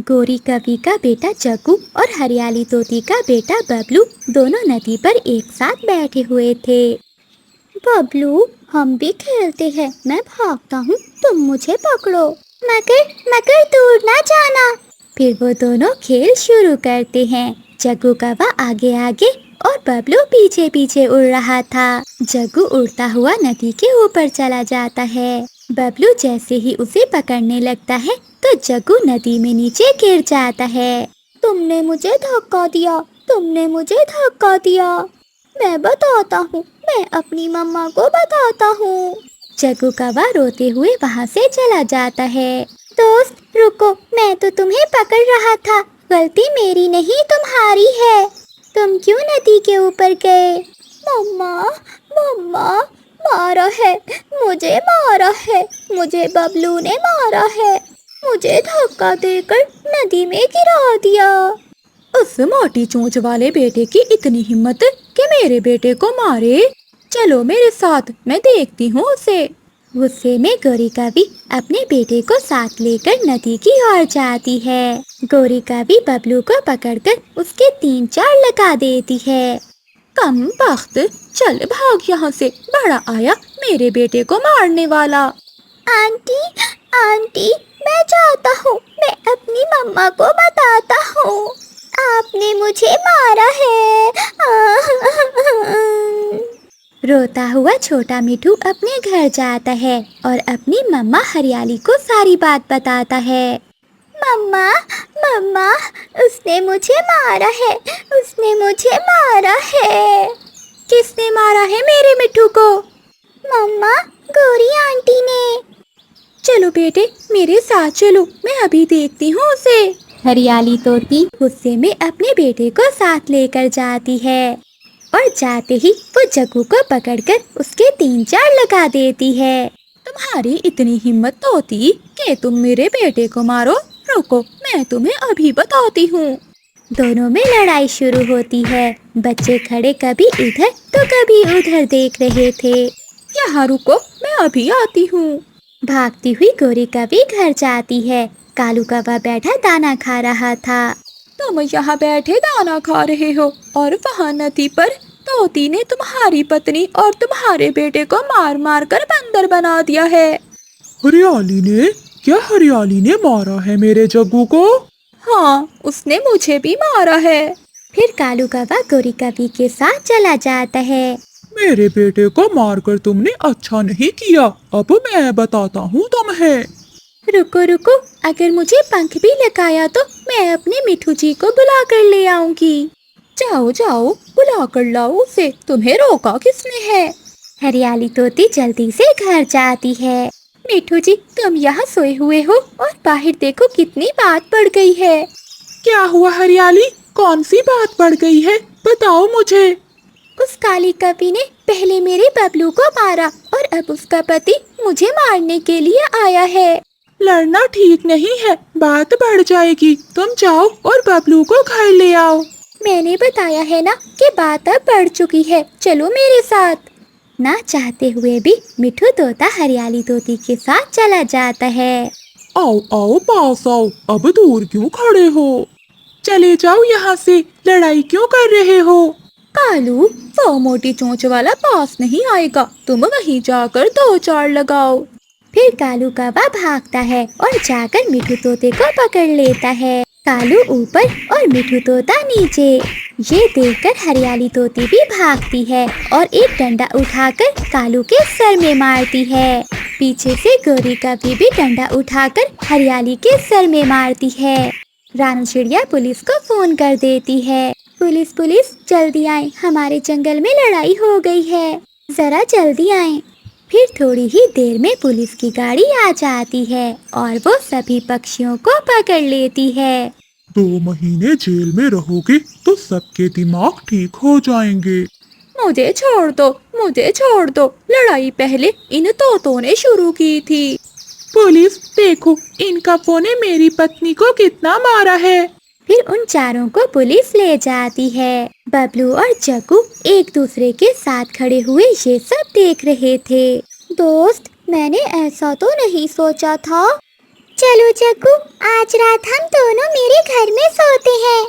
गोरी कवि का बेटा जग्गू और हरियाली तोती का बेटा बबलू दोनों नदी पर एक साथ बैठे हुए थे। बबलू, हम भी खेलते हैं। मैं भागता हूँ, तुम मुझे पकड़ो। मगर मगर दूर ना जाना। फिर वो दोनों खेल शुरू करते हैं। जग्गू कौवा आगे आगे और बबलू पीछे पीछे उड़ रहा था। जग्गू उड़ता हुआ नदी के ऊपर चला जाता है। बबलू जैसे ही उसे पकड़ने लगता है तो जग्गू नदी में नीचे गिर जाता है। तुमने मुझे धक्का दिया, तुमने मुझे धक्का दिया। मैं बताता हूँ, मैं अपनी मम्मा को बताता हूँ। जग्गू कौवा रोते हुए वहाँ से चला जाता है। दोस्त रुको, मैं तो तुम्हें पकड़ रहा था। गलती मेरी नहीं, तुम्हारी है। तुम क्यों नदी के ऊपर गए? मम्मा, मम्मा, मारा है, मुझे मारा है, मुझे बबलू ने मारा है। मुझे धक्का देकर नदी में गिरा दिया। उस मोटी चोंच वाले बेटे की इतनी हिम्मत कि मेरे बेटे को मारे। चलो मेरे साथ, मैं देखती हूँ उसे। गुस्से में गोरी कवि अपने बेटे को साथ लेकर नदी की ओर जाती है। गोरी कवि बबलू को पकड़कर उसके 3-4 लगा देती है। कम बख्त, चल भाग यहाँ से, बड़ा आया मेरे बेटे को मारने वाला। आंटी, आंटी, मैं जाता हूँ, मैं अपनी मम्मा को बताता हूँ। आपने मुझे मारा है। रोता हुआ छोटा मिठू अपने घर जाता है और अपनी मम्मा हरियाली को सारी बात बताता है। मम्मा, मम्मा, उसने मुझे मारा है, उसने मुझे मारा है। किसने मारा है मेरे मिठू को? मम्मा, गोरी आंटी ने। चलो बेटे, मेरे साथ चलो, मैं अभी देखती हूँ उसे। हरियाली तोती गुस्से में अपने बेटे को साथ लेकर जाती है और जाते ही वो जग्गू को पकड़कर उसके 3-4 लगा देती है। तुम्हारी इतनी हिम्मत तो होती कि तुम मेरे बेटे को मारो? रुको, मैं तुम्हें अभी बताती हूँ। दोनों में लड़ाई शुरू होती है। बच्चे खड़े कभी इधर तो कभी उधर देख रहे थे। यहाँ रुको, मैं अभी आती हूँ। भागती हुई गोरी कवि घर जाती है। कालू कौवा बैठा दाना खा रहा था। तुम यहाँ बैठे दाना खा रहे हो और वहाँ नदी पर तोती ने तुम्हारी पत्नी और तुम्हारे बेटे को मार मार कर बंदर बना दिया है। हरियाली ने? क्या हरियाली ने मारा है मेरे जग्गू को? हाँ, उसने मुझे भी मारा है। फिर कालू कौवा गोरी कवि के साथ चला जाता है। मेरे बेटे को मारकर तुमने अच्छा नहीं किया, अब मैं बताता हूँ तुम्हें। रुको रुको, अगर मुझे पंख भी लगाया तो मैं अपने मिठू जी को बुला कर ले आऊंगी। जाओ जाओ, बुला कर लाओ उसे, तुम्हें रोका किसने है? हरियाली तोती जल्दी से घर जाती है। मिठू जी, तुम यहाँ सोए हुए हो और बाहर देखो कितनी बात बढ़ गई है। क्या हुआ हरियाली? कौन सी बात बढ़ गई है, बताओ मुझे। उस काली कवि ने पहले मेरे बबलू को मारा और अब उसका पति मुझे मारने के लिए आया है। लड़ना ठीक नहीं है, बात बढ़ जाएगी। तुम जाओ और बबलू को घर ले आओ। मैंने बताया है ना कि बात अब बढ़ चुकी है, चलो मेरे साथ। ना चाहते हुए भी मिठू तोता हरियाली तोती के साथ चला जाता है। आओ आओ पास आओ, अब दूर क्यों खड़े हो? चले जाओ यहाँ से, लड़ाई क्यों कर रहे हो? कालू, वो मोटी चोंच वाला पास नहीं आएगा, तुम वहीं जाकर 2-4 लगाओ। फिर कालू कौवा भागता है और जाकर मिठू तोते को पकड़ लेता है। कालू ऊपर और मिठू तोता नीचे। ये देखकर हरियाली तोती भी भागती है और एक डंडा उठाकर कालू के सर में मारती है। पीछे से गोरी कवि भी डंडा उठाकर हरियाली के सर में मारती है। रानू चिड़िया पुलिस को फोन कर देती है। पुलिस पुलिस, जल्दी आए, हमारे जंगल में लड़ाई हो गई है, जरा जल्दी आए। फिर थोड़ी ही देर में पुलिस की गाड़ी आ जाती है और वो सभी पक्षियों को पकड़ लेती है। 2 महीने जेल में रहोगे तो सबके दिमाग ठीक हो जाएंगे। मुझे छोड़ दो, मुझे छोड़ दो, लड़ाई पहले इन तोतों ने शुरू की थी। पुलिस देखो, इन कौवों ने मेरी पत्नी को कितना मारा है। फिर उन चारों को पुलिस ले जाती है। बबलू और जग्गू एक दूसरे के साथ खड़े हुए ये सब देख रहे थे। दोस्त, मैंने ऐसा तो नहीं सोचा था। चलो जग्गू, आज रात हम दोनों मेरे घर में सोते हैं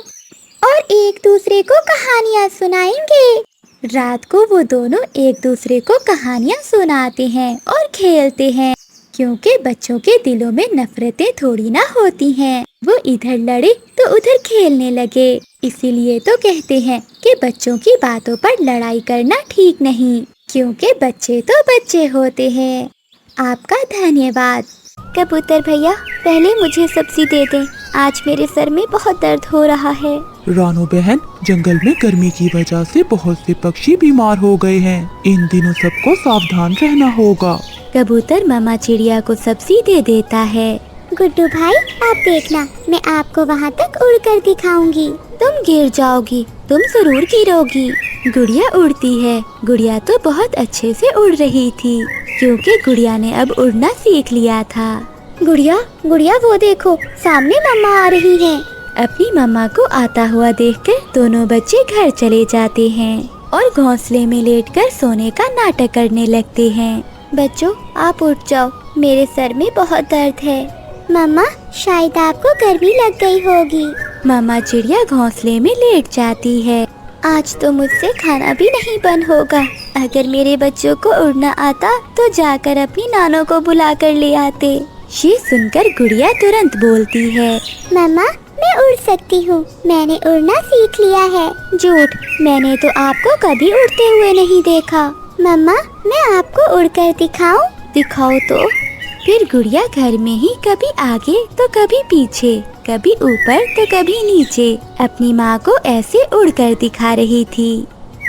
और एक दूसरे को कहानियाँ सुनाएंगे। रात को वो दोनों एक दूसरे को कहानियाँ सुनाते हैं और खेलते हैं, क्योंकि बच्चों के दिलों में नफरतें थोड़ी ना होती हैं। वो इधर लड़े तो उधर खेलने लगे। इसीलिए तो कहते हैं कि बच्चों की बातों पर लड़ाई करना ठीक नहीं, क्योंकि बच्चे तो बच्चे होते हैं। आपका धन्यवाद। कबूतर भैया, पहले मुझे सब्जी दे दें, आज मेरे सर में बहुत दर्द हो रहा है। रानो बहन, जंगल में गर्मी की वजह से बहुत से पक्षी बीमार हो गए हैं। इन दिनों सबको सावधान रहना होगा। कबूतर मामा चिड़िया को सब्जी दे देता है। गुड्डू भाई, आप देखना, मैं आपको वहाँ तक उड़कर दिखाऊंगी। तुम गिर जाओगी, तुम जरूर गिरोगी। गुड़िया उड़ती है। गुड़िया तो बहुत अच्छे से उड़ रही थी, क्योंकि गुड़िया ने अब उड़ना सीख लिया था। गुड़िया, गुड़िया वो देखो, सामने मम्मा आ रही हैं। अपनी मम्मा को आता हुआ देखकर दोनों बच्चे घर चले जाते हैं और घोंसले में लेटकर सोने का नाटक करने लगते हैं। बच्चों, आप उठ जाओ, मेरे सर में बहुत दर्द है। मम्मा, शायद आपको गर्मी लग गई होगी। मम्मा चिड़िया घोंसले में लेट जाती है। आज तो मुझसे खाना भी नहीं बन होगा। अगर मेरे बच्चों को उड़ना आता तो जाकर अपनी नानों को बुला कर ले आते। ये सुनकर गुड़िया तुरंत बोलती है, मम्मा मैं उड़ सकती हूँ, मैंने उड़ना सीख लिया है। झूठ, मैंने तो आपको कभी उड़ते हुए नहीं देखा। मम्मा, मैं आपको उड़कर दिखाऊं? दिखाओ तो। फिर गुड़िया घर में ही कभी आगे तो कभी पीछे, कभी ऊपर तो कभी नीचे अपनी माँ को ऐसे उड़कर दिखा रही थी।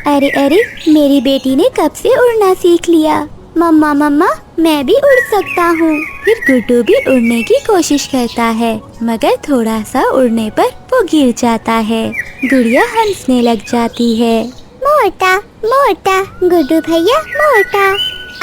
अरे अरे, मेरी बेटी ने कब से उड़ना सीख लिया। मम्मा मम्मा, मैं भी उड़ सकता हूँ। फिर गुड्डू भी उड़ने की कोशिश करता है, मगर थोड़ा सा उड़ने पर वो गिर जाता है। गुड़िया हंसने लग जाती है। मोटा मोटा गुड्डू भैया, मोटा,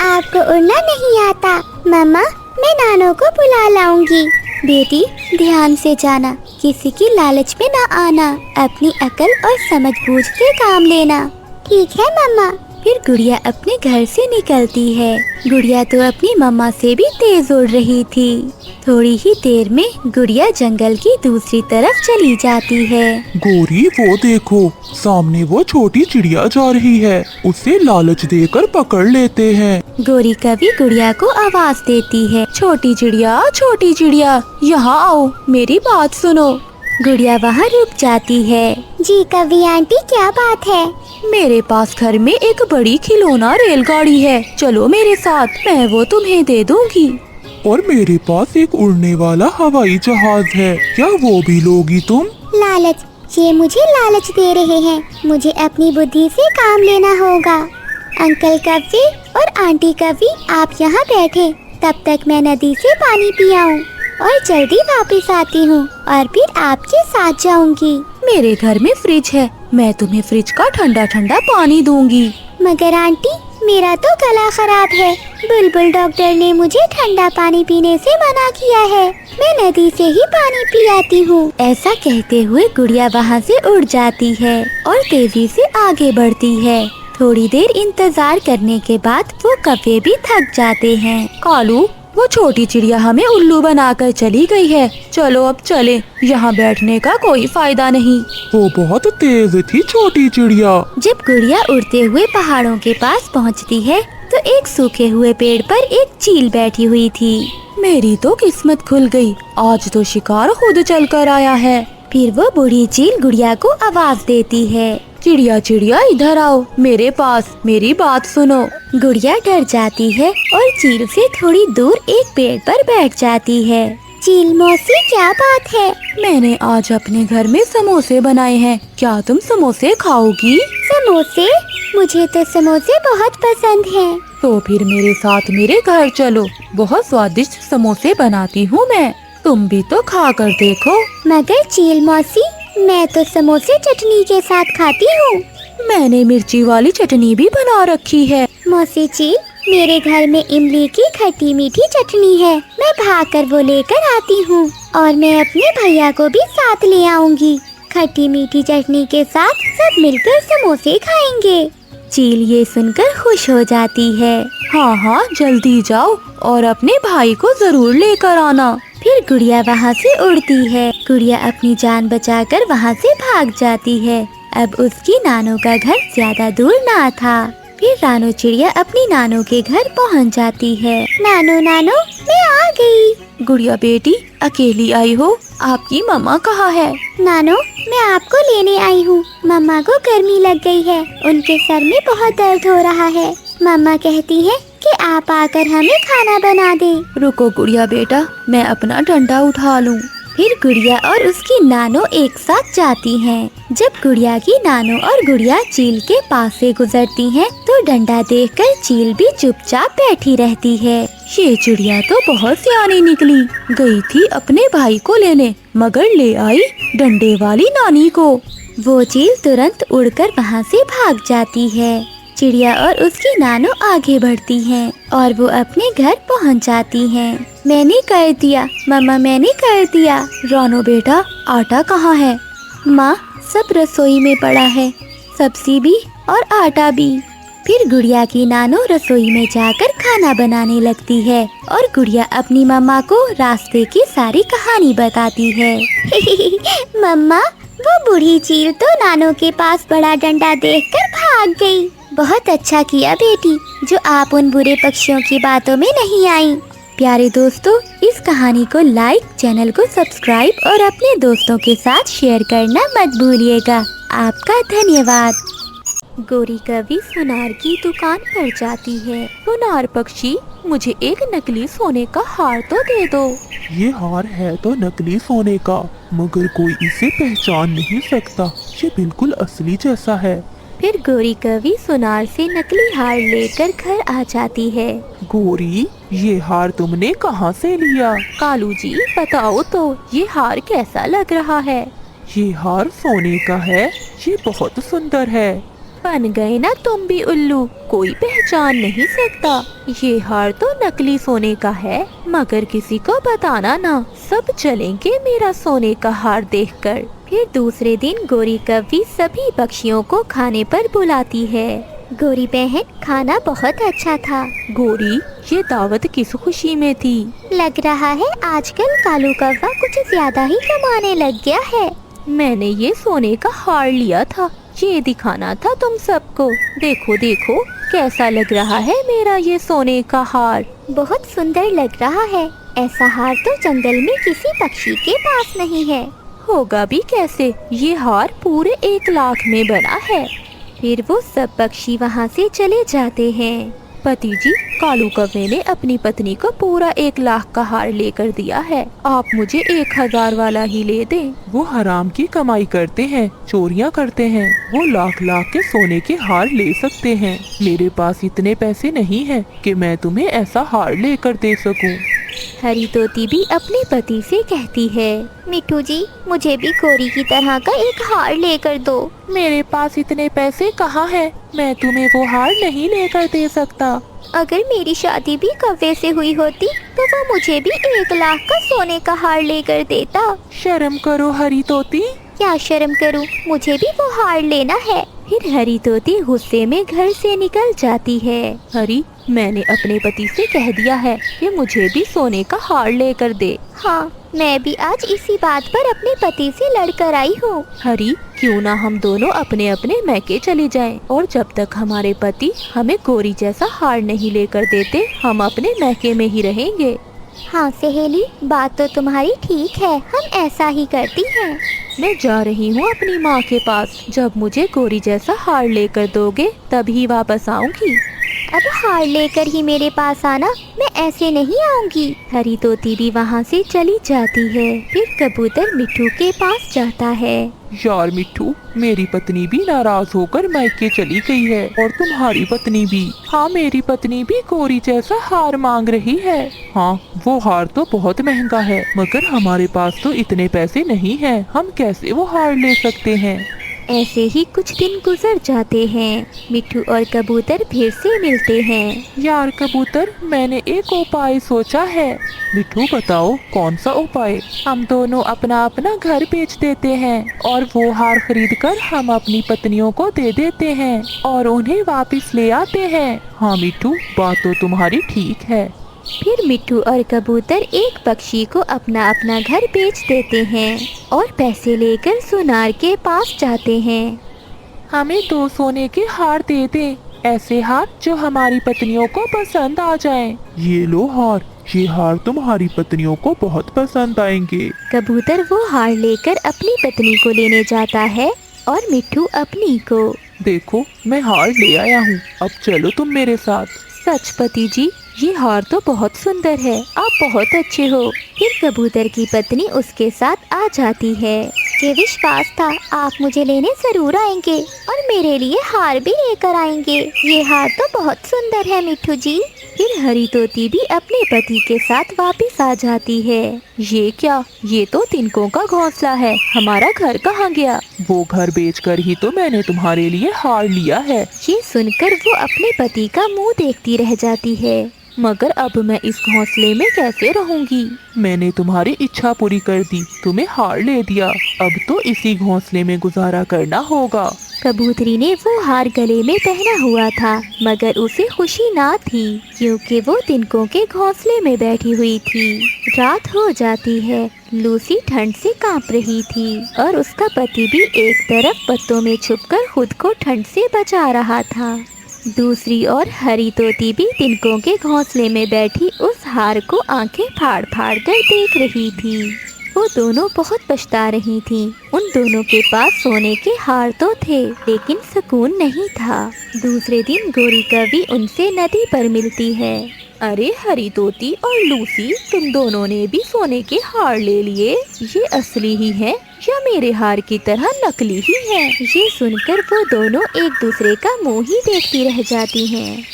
आपको उड़ना नहीं आता। मम्मा, मैं नानों को बुला लाऊंगी। बेटी, ध्यान से जाना, किसी की लालच में ना आना, अपनी अकल और समझबूझ से काम लेना। ठीक है मम्मा। फिर गुड़िया अपने घर से निकलती है। गुड़िया तो अपनी मम्मा से भी तेज उड़ रही थी। थोड़ी ही देर में गुड़िया जंगल की दूसरी तरफ चली जाती है। गोरी, वो देखो, सामने वो छोटी चिड़िया जा रही है, उसे लालच देकर पकड़ लेते हैं। गोरी कवि गुड़िया को आवाज देती है, छोटी चिड़िया, यहाँ आओ, मेरी बात सुनो। गुड़िया वहाँ रुक जाती है। जी कवि आंटी, क्या बात है? मेरे पास घर में एक बड़ी खिलौना रेलगाड़ी है, चलो मेरे साथ, मैं वो तुम्हें दे दूंगी। और मेरे पास एक उड़ने वाला हवाई जहाज है, क्या वो भी लोगी तुम? लालच, ये मुझे लालच दे रहे हैं, मुझे अपनी बुद्धि से काम लेना होगा। अंकल कवि और आंटी कवि, आप यहाँ बैठे, तब तक मैं नदी से पानी पी आऊं और जल्दी वापस आती हूँ और फिर आपके साथ जाऊंगी। मेरे घर में फ्रिज है, मैं तुम्हें फ्रिज का ठंडा ठंडा पानी दूंगी। मगर आंटी, मेरा तो गला खराब है, बुलबुल डॉक्टर ने मुझे ठंडा पानी पीने से मना किया है, मैं नदी से ही पानी पी आती हूँ। ऐसा कहते हुए गुड़िया वहाँ से उड़ जाती है और तेजी से आगे बढ़ती है। थोड़ी देर इंतजार करने के बाद वो कव्वे भी थक जाते हैं। कालू, वो छोटी चिड़िया हमें उल्लू बनाकर चली गई है, चलो अब चले, यहाँ बैठने का कोई फायदा नहीं। वो बहुत तेज थी छोटी चिड़िया। जब गुड़िया उड़ते हुए पहाड़ों के पास पहुँचती है तो एक सूखे हुए पेड़ पर एक चील बैठी हुई थी। मेरी तो किस्मत खुल गई, आज तो शिकार खुद चल कर आया है। फिर वो बूढ़ी चील गुड़िया को आवाज देती है, चिड़िया चिड़िया इधर आओ, मेरे पास, मेरी बात सुनो। गुड़िया डर जाती है और चील से थोड़ी दूर एक पेड़ पर बैठ जाती है। चील मौसी, क्या बात है? मैंने आज अपने घर में समोसे बनाए हैं, क्या तुम समोसे खाओगी? समोसे? मुझे तो समोसे बहुत पसंद हैं। तो फिर मेरे साथ मेरे घर चलो, बहुत स्वादिष्ट समोसे बनाती हूँ मैं, तुम भी तो खा कर देखो। मगर चील मौसी, मैं तो समोसे चटनी के साथ खाती हूँ। मैंने मिर्ची वाली चटनी भी बना रखी है। मौसी चील, मेरे घर में इमली की खट्टी मीठी चटनी है, मैं भागकर वो लेकर आती हूँ और मैं अपने भैया को भी साथ ले आऊंगी। खट्टी मीठी चटनी के साथ सब मिलकर समोसे खाएंगे। चील ये सुनकर खुश हो जाती है। हाँ हाँ, जल्दी जाओ और अपने भाई को जरूर लेकर आना। फिर गुड़िया वहाँ से उड़ती है। गुड़िया अपनी जान बचाकर वहाँ से भाग जाती है। अब उसकी नानो का घर ज्यादा दूर ना था। फिर रानो चिड़िया अपनी नानो के घर पहुँच जाती है। नानो नानो, मैं आ गई। गुड़िया बेटी, अकेली आई हो? आपकी मम्मा कहाँ है? नानो, मैं आपको लेने आई हूँ। मम्मा को गर्मी लग गई है, उनके सर में बहुत दर्द हो रहा है। मम्मा कहती है कि आप आकर हमें खाना बना दें। रुको गुड़िया बेटा, मैं अपना डंडा उठा लूँ। फिर गुड़िया और उसकी नानो एक साथ जाती हैं। जब गुड़िया की नानो और गुड़िया चील के पास से गुजरती हैं, तो डंडा देखकर चील भी चुपचाप बैठी रहती है। ये चिड़िया तो बहुत सियानी निकली। गई थी अपने भाई को लेने, मगर ले आई डंडे वाली नानी को। वो चील तुरंत उड़कर वहाँ से भाग जाती है। चिड़िया और उसकी नानो आगे बढ़ती हैं और वो अपने घर पहुँच जाती हैं। मैंने कर दिया मम्मा, मैंने कर दिया। रानो बेटा, आटा कहाँ है? माँ, सब रसोई में पड़ा है, सब्जी भी और आटा भी। फिर गुड़िया की नानो रसोई में जाकर खाना बनाने लगती है और गुड़िया अपनी मम्मा को रास्ते की सारी कहानी बताती है। मम्मा, वो बूढ़ी चील तो नानो के पास बड़ा डंडा देखकर भाग गई। बहुत अच्छा किया बेटी, जो आप उन बुरे पक्षियों की बातों में नहीं आई। प्यारे दोस्तों, इस कहानी को लाइक, चैनल को सब्सक्राइब और अपने दोस्तों के साथ शेयर करना मत भूलिएगा। आपका धन्यवाद। गोरी कवि सुनार की दुकान पर जाती है। सुनार पक्षी, मुझे एक नकली सोने का हार तो दे दो। ये हार है तो नकली सोने का, मगर कोई इसे पहचान नहीं सकता। ये बिल्कुल असली जैसा है। फिर गोरी कवि सुनार से नकली हार लेकर घर आ जाती है। गोरी, ये हार तुमने कहाँ से लिया? कालू जी, बताओ तो ये हार कैसा लग रहा है? ये हार सोने का है, ये बहुत सुंदर है। बन गए ना तुम भी उल्लू, कोई पहचान नहीं सकता। ये हार तो नकली सोने का है, मगर किसी को बताना ना, सब चलेंगे मेरा सोने का हार देखकर। फिर दूसरे दिन गोरी कवि सभी पक्षियों को खाने पर बुलाती है। गोरी बहन, खाना बहुत अच्छा था। गोरी, ये दावत किस खुशी में थी? लग रहा है आजकल कालू कौवा कुछ ज्यादा ही कमाने लग गया है। मैंने ये सोने का हार लिया था, ये दिखाना था तुम सबको। देखो देखो कैसा लग रहा है मेरा ये सोने का हार। बहुत सुंदर लग रहा है। ऐसा हार तो जंगल में किसी पक्षी के पास नहीं है। होगा भी कैसे, ये हार पूरे 1 लाख में बना है। फिर वो सब पक्षी वहाँ से चले जाते हैं। पति जी, कालू कौवे ने अपनी पत्नी को पूरा 1 लाख का हार लेकर दिया है, आप मुझे 1000 वाला ही ले दें। वो हराम की कमाई करते हैं, चोरियां करते हैं। वो लाख लाख के सोने के हार ले सकते हैं। मेरे पास इतने पैसे नहीं हैं कि मैं तुम्हें ऐसा हार लेकर दे सकूं। हरी तोती भी अपने पति से कहती है, मिठू जी, मुझे भी गोरी की तरह का एक हार लेकर दो। मेरे पास इतने पैसे कहाँ हैं, मैं तुम्हें वो हार नहीं लेकर दे सकता। अगर मेरी शादी भी कौवे से हुई होती तो वो मुझे भी 1 लाख का सोने का हार लेकर देता। शर्म करो हरी तोती। क्या शर्म करूं, मुझे भी वो हार लेना है। फिर हरी तोती गुस्से में घर से निकल जाती है। हरी, मैंने अपने पति से कह दिया है कि मुझे भी सोने का हार लेकर दे। हाँ, मैं भी आज इसी बात पर अपने पति से लड़कर आई हूँ। हरी, क्यों ना हम दोनों अपने अपने मैके चले जाएं, और जब तक हमारे पति हमें गोरी जैसा हार नहीं लेकर देते, हम अपने मैके में ही रहेंगे। हाँ सहेली, बात तो तुम्हारी ठीक है, हम ऐसा ही करती हैं। मैं जा रही हूँ अपनी माँ के पास। जब मुझे गोरी जैसा हार लेकर दोगे तभी वापस आऊँगी। अब हार लेकर ही मेरे पास आना, मैं ऐसे नहीं आऊंगी। हरी तोती भी वहाँ से चली जाती है। फिर कबूतर मिट्ठू के पास जाता है। यार मिट्ठू, मेरी पत्नी भी नाराज होकर मायके चली गई है और तुम्हारी पत्नी भी। हाँ, मेरी पत्नी भी गोरी जैसा हार मांग रही है। हाँ, वो हार तो बहुत महंगा है, मगर हमारे पास तो इतने पैसे नहीं हैं, हम कैसे वो हार ले सकते हैं। ऐसे ही कुछ दिन गुजर जाते हैं। मिट्ठू और कबूतर फिर से मिलते हैं। यार कबूतर, मैंने एक उपाय सोचा है। मिट्ठू बताओ कौन सा उपाय? हम दोनों अपना अपना घर बेच देते हैं और वो हार खरीद कर हम अपनी पत्नियों को दे देते हैं और उन्हें वापस ले आते हैं। हाँ मिट्ठू, बात तो तुम्हारी ठीक है। फिर मिट्ठू और कबूतर एक पक्षी को अपना अपना घर बेच देते हैं और पैसे लेकर सुनार के पास जाते हैं। हमें 2 सोने के हार दे दे, ऐसे हार जो हमारी पत्नियों को पसंद आ जाएं। ये लो हार, ये हार तुम्हारी पत्नियों को बहुत पसंद आएंगे। कबूतर वो हार लेकर अपनी पत्नी को लेने जाता है और मिट्ठू अपनी को। देखो, मैं हार ले आया हूँ, अब चलो तुम मेरे साथ। सच पति जी, ये हार तो बहुत सुंदर है, आप बहुत अच्छे हो। फिर कबूतर की पत्नी उसके साथ आ जाती है। मुझे विश्वास था आप मुझे लेने जरूर आएंगे और मेरे लिए हार भी लेकर आएंगे। ये हार तो बहुत सुंदर है मिट्ठू जी। फिर हरी तोती भी अपने पति के साथ वापस आ जाती है। ये क्या, ये तो तिनकों का घोंसला है, हमारा घर कहाँ गया? वो घर बेचकर ही तो मैंने तुम्हारे लिए हार लिया है। ये सुनकर वो अपने पति का मुंह देखती रह जाती है। मगर अब मैं इस घोंसले में कैसे रहूंगी? मैंने तुम्हारी इच्छा पूरी कर दी, तुम्हें हार ले दिया, अब तो इसी घोंसले में गुजारा करना होगा। कबूतरी ने वो हार गले में पहना हुआ था, मगर उसे खुशी ना थी क्योंकि वो तिनकों के घोंसले में बैठी हुई थी। रात हो जाती है। लूसी ठंड से कांप रही थी और उसका पति भी एक तरफ पत्तों में छुपकर खुद को ठंड से बचा रहा था। दूसरी ओर हरी तोती भी तिनकों के घोंसले में बैठी उस हार को आंखें फाड़ फाड़ कर देख रही थी। वो दोनों बहुत पछता रही थीं। उन दोनों के पास सोने के हार तो थे, लेकिन सुकून नहीं था। दूसरे दिन गोरी कवि उनसे नदी पर मिलती है। अरे हरी तोती और लूसी, तुम दोनों ने भी सोने के हार ले लिए। ये असली ही है या मेरे हार की तरह नकली ही है? ये सुनकर वो दोनों एक दूसरे का मुंह ही देखती रह जाती हैं।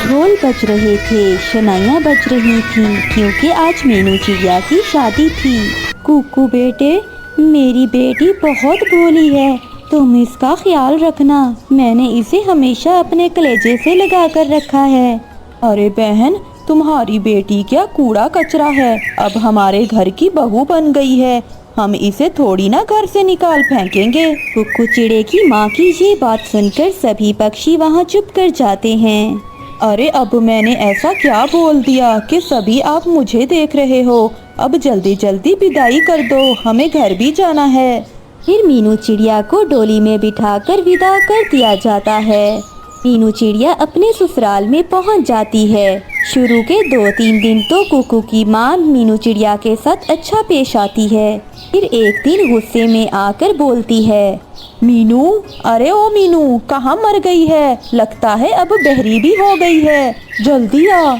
ढोल बज रहे थे, शनाइयाँ बज रही थी क्योंकि आज मीनू चिड़िया की शादी थी। कुकू बेटे, मेरी बेटी बहुत भोली है, तुम इसका ख्याल रखना। मैंने इसे हमेशा अपने कलेजे से लगा कर रखा है। अरे बहन, तुम्हारी बेटी क्या कूड़ा कचरा है, अब हमारे घर की बहू बन गई है, हम इसे थोड़ी ना घर से निकाल फेंकेंगे। कुक्कू चिड़े की माँ की ये बात सुनकर सभी पक्षी वहाँ चुप कर जाते हैं। अरे अब मैंने ऐसा क्या बोल दिया कि सभी आप मुझे देख रहे हो? अब जल्दी जल्दी विदाई कर दो, हमें घर भी जाना है। फिर मीनू चिड़िया को डोली में बिठाकर विदा कर दिया जाता है। मीनू चिड़िया अपने ससुराल में पहुंच जाती है। शुरू के 2-3 दिन तो कुकू की माँ मीनू चिड़िया के साथ अच्छा पेश आती है। फिर एक दिन गुस्से में आकर बोलती है, मीनू, अरे ओ मीनू, कहाँ मर गई है? लगता है अब बहरी भी हो गई है, जल्दी आ।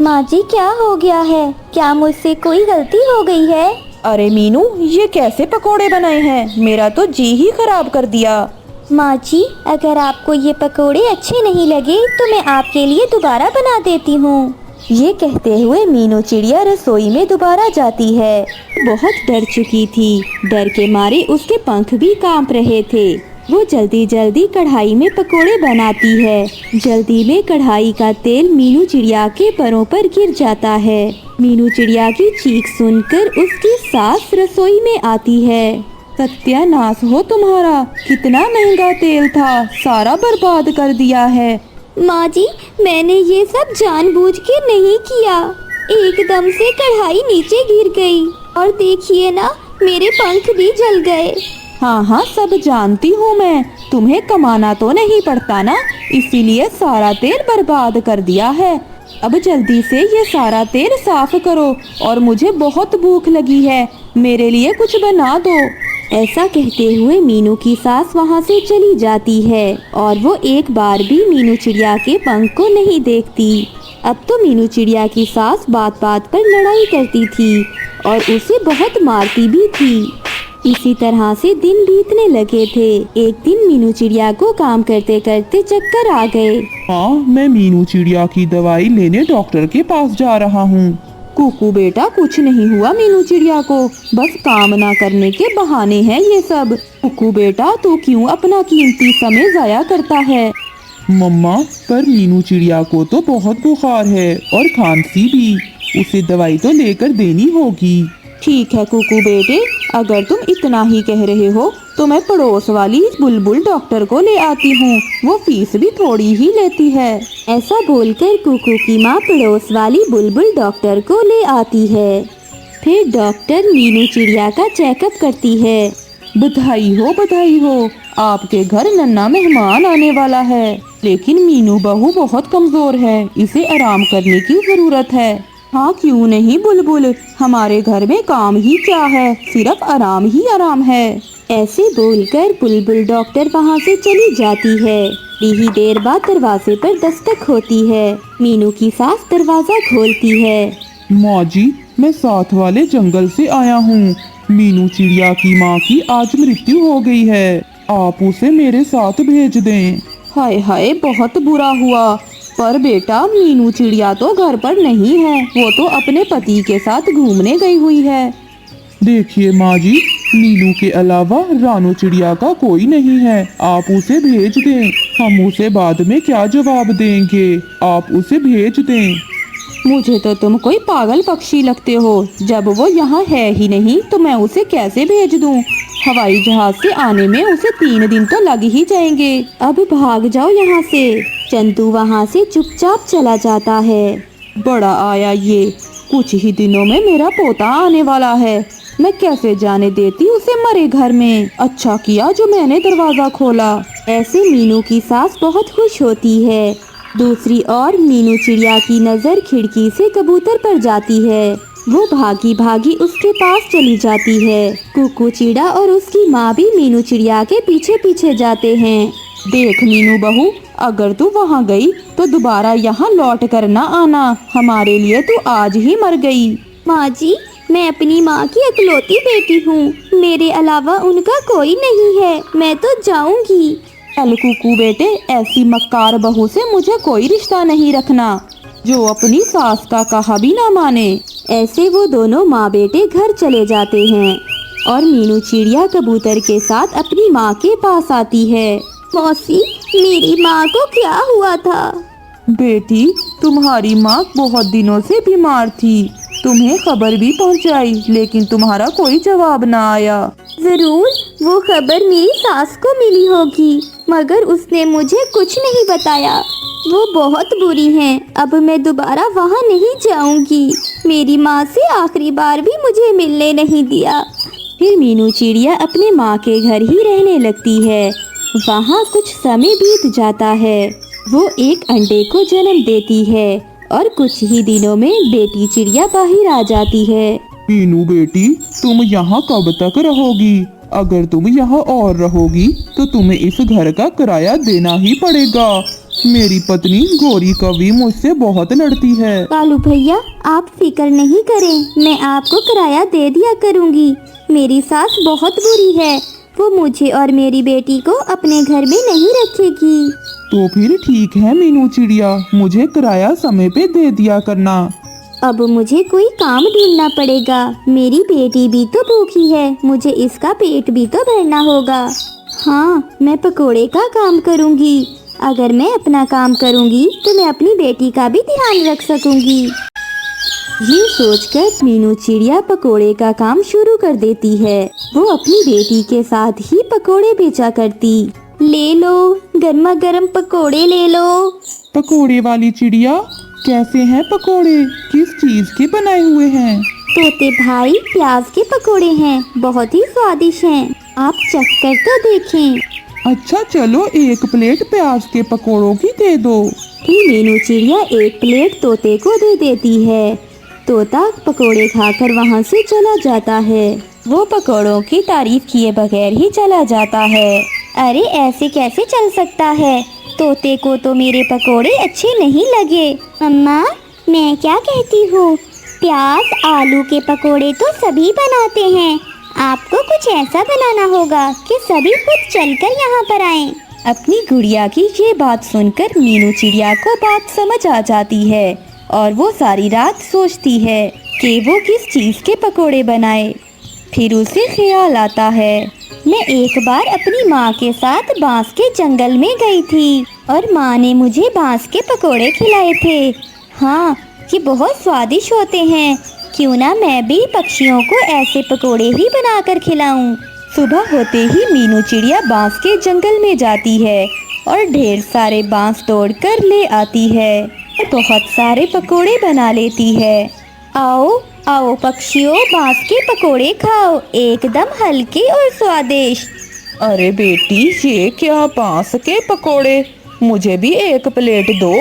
माँ जी, क्या हो गया है? क्या मुझसे कोई गलती हो गई है? अरे मीनू, ये कैसे पकोड़े बनाए हैं? मेरा तो जी ही खराब कर दिया। माँ जी, अगर आपको ये पकोड़े अच्छे नहीं लगे तो मैं आपके लिए दोबारा बना देती हूँ। ये कहते हुए मीनू चिड़िया रसोई में दोबारा जाती है। बहुत डर चुकी थी, डर के मारे उसके पंख भी कांप रहे थे। वो जल्दी जल्दी कढ़ाई में पकोड़े बनाती है। जल्दी में कढ़ाई का तेल मीनू चिड़िया के पैरों पर गिर जाता है। मीनू चिड़िया की चीख सुनकर उसकी सास रसोई में आती है। सत्यानाश हो तुम्हारा, कितना महंगा तेल था, सारा बर्बाद कर दिया है। माँ जी, मैंने ये सब जानबूझ के नहीं किया, एकदम से कढ़ाई नीचे गिर गई और देखिए ना, मेरे पंख भी जल गए। हाँ हाँ, सब जानती हूँ मैं, तुम्हें कमाना तो नहीं पड़ता ना, इसीलिए सारा तेल बर्बाद कर दिया है। अब जल्दी से ये सारा तेल साफ करो और मुझे बहुत भूख लगी है, मेरे लिए कुछ बना दो। ऐसा कहते हुए मीनू की सास वहाँ से चली जाती है और वो एक बार भी मीनू चिड़िया के पंख को नहीं देखती। अब तो मीनू चिड़िया की सास बात बात पर लड़ाई करती थी और उसे बहुत मारती भी थी। इसी तरह से दिन बीतने लगे थे। एक दिन मीनू चिड़िया को काम करते करते चक्कर आ गए। हाँ, मैं मीनू चिड़िया की दवाई लेने डॉक्टर के पास जा रहा हूँ। कुकू बेटा, कुछ नहीं हुआ मीनू चिड़िया को, बस काम ना करने के बहाने हैं ये सब। कुकू बेटा, तू क्यों अपना कीमती समय जाया करता है? मम्मा, पर मीनू चिड़िया को तो बहुत बुखार है और खांसी भी, उसे दवाई तो लेकर देनी होगी। ठीक है कुकू बेटे, अगर तुम इतना ही कह रहे हो तो मैं पड़ोस वाली बुलबुल डॉक्टर को ले आती हूँ, वो फीस भी थोड़ी ही लेती है। ऐसा बोलकर कुकू की माँ पड़ोस वाली बुलबुल डॉक्टर को ले आती है। फिर डॉक्टर मीनू चिड़िया का चेकअप करती है। बधाई हो, आपके घर नन्हा मेहमान आने वाला है, लेकिन मीनू बहू बहुत कमजोर है, इसे आराम करने की जरूरत है। हाँ क्यों नहीं बुलबुल, हमारे घर में काम ही क्या है, सिर्फ आराम ही आराम है। ऐसे बोलकर बुलबुल डॉक्टर वहाँ से चली जाती है। थोड़ी ही देर बाद दरवाजे पर दस्तक होती है। मीनू की सास दरवाजा खोलती है। माँ जी, मैं साथ वाले जंगल से आया हूँ। मीनू चिड़िया की माँ की आज मृत्यु हो गई है, आप उसे मेरे साथ भेज दें। हाय हाय, बहुत बुरा हुआ, पर बेटा मीनू चिड़िया तो घर पर नहीं है, वो तो अपने पति के साथ घूमने गई हुई है। देखिए माँ जी, मीनू के अलावा रानू चिड़िया का कोई नहीं है, आप उसे भेज दें। हम उसे बाद में क्या जवाब देंगे, आप उसे भेज दें। मुझे तो तुम कोई पागल पक्षी लगते हो, जब वो यहाँ है ही नहीं तो मैं उसे कैसे भेज दूँ? हवाई जहाज से आने में उसे 3 दिन तो लग ही जाएंगे। अब भाग जाओ यहाँ से। चंदू वहाँ से चुपचाप चला जाता है। बड़ा आया ये, कुछ ही दिनों में मेरा पोता आने वाला है, मैं कैसे जाने देती उसे मरे घर में। अच्छा किया जो मैंने दरवाजा खोला। ऐसे मीनू की सास बहुत खुश होती है। दूसरी ओर मीनू चिड़िया की नजर खिड़की से कबूतर पर जाती है। वो भागी भागी उसके पास चली जाती है। कुकू चिड़ा और उसकी माँ भी मीनू चिड़िया के पीछे पीछे जाते हैं। देख मीनू बहू, अगर तू वहाँ गई तो दोबारा यहाँ लौट कर ना आना, हमारे लिए तू आज ही मर गई। माँ जी, मैं अपनी माँ की इकलौती बेटी हूँ, मेरे अलावा उनका कोई नहीं है, मैं तो जाऊंगी। चल कुकू बेटे, ऐसी मक्कार बहू से मुझे कोई रिश्ता नहीं रखना, जो अपनी सास का कहा भी ना माने। ऐसे वो दोनों माँ बेटे घर चले जाते हैं और मीनू चिड़िया कबूतर के साथ अपनी माँ के पास आती है। मौसी, मेरी माँ को क्या हुआ था? बेटी, तुम्हारी माँ बहुत दिनों से बीमार थी, तुम्हें खबर भी पहुँचाई, लेकिन तुम्हारा कोई जवाब ना आया। जरूर वो खबर मेरी सास को मिली होगी, मगर उसने मुझे कुछ नहीं बताया। वो बहुत बुरी हैं, अब मैं दोबारा वहाँ नहीं जाऊंगी। मेरी माँ से आखिरी बार भी मुझे मिलने नहीं दिया। फिर मीनू चिड़िया अपने माँ के घर ही रहने लगती है। वहाँ कुछ समय बीत जाता है। वो एक अंडे को जन्म देती है और कुछ ही दिनों में बेटी चिड़िया बाहर आ जाती है। मीनू बेटी, तुम यहाँ कब तक रहोगी? अगर तुम यहाँ और रहोगी तो तुम्हें इस घर का किराया देना ही पड़ेगा। मेरी पत्नी गोरी कवि मुझसे बहुत लड़ती है। कालू भैया, आप फिक्र नहीं करें, मैं आपको किराया दे दिया करूँगी। मेरी सास बहुत बुरी है, वो मुझे और मेरी बेटी को अपने घर में नहीं रखेगी। तो फिर ठीक है मीनू चिड़िया, मुझे किराया समय पे दे दिया करना। अब मुझे कोई काम ढूंढना पड़ेगा, मेरी बेटी भी तो भूखी है, मुझे इसका पेट भी तो भरना होगा। हाँ, मैं पकोड़े का काम करूँगी। अगर मैं अपना काम करूँगी तो मैं अपनी बेटी का भी ध्यान रख सकूँगी। ये सोचकर मीनू चिड़िया पकोड़े का काम शुरू कर देती है। वो अपनी बेटी के साथ ही पकोड़े बेचा करती। ले लो, गर्मा गर्म पकोड़े ले लो। पकोड़े वाली चिड़िया, कैसे हैं पकोड़े? किस चीज के बनाए हुए हैं? तोते भाई, प्याज के पकोड़े हैं, बहुत ही स्वादिष्ट हैं, आप चख कर तो देखें। अच्छा चलो, 1 प्लेट प्याज के पकोड़ों की दे दो। फिर मीनू चिड़िया 1 प्लेट तोते को दे देती है। तोता पकोड़े खाकर वहाँ से चला जाता है। वो पकोड़ों की तारीफ किए बगैर ही चला जाता है। अरे ऐसे कैसे चल सकता है? तोते को तो मेरे पकोड़े अच्छे नहीं लगे। मम्मा, मैं क्या कहती हूँ, प्याज आलू के पकोड़े तो सभी बनाते हैं, आपको कुछ ऐसा बनाना होगा कि सभी खुद चलकर यहाँ पर आएं। अपनी गुड़िया की ये बात सुनकर मीनू चिड़िया को बात समझ आ जाती है और वो सारी रात सोचती है कि वो किस चीज़ के पकोड़े बनाए। फिर उसे ख्याल आता है, मैं एक बार अपनी माँ के साथ बांस के जंगल में गई थी और माँ ने मुझे बांस के पकोड़े खिलाए थे। हाँ, ये बहुत स्वादिष्ट होते हैं। क्यों ना मैं भी पक्षियों को ऐसे पकोड़े ही बनाकर खिलाऊं। सुबह होते ही मीनू चिड़िया बांस के जंगल में जाती है और ढेर सारे बांस तोड़कर ले आती है और बहुत सारे पकोड़े बना लेती है। आओ आओ पक्षियों, बांस के पकोड़े खाओ, एकदम हल्के और स्वादिष्ट। अरे बेटी, ये क्या बांस के पकोड़े? मुझे भी एक प्लेट दो।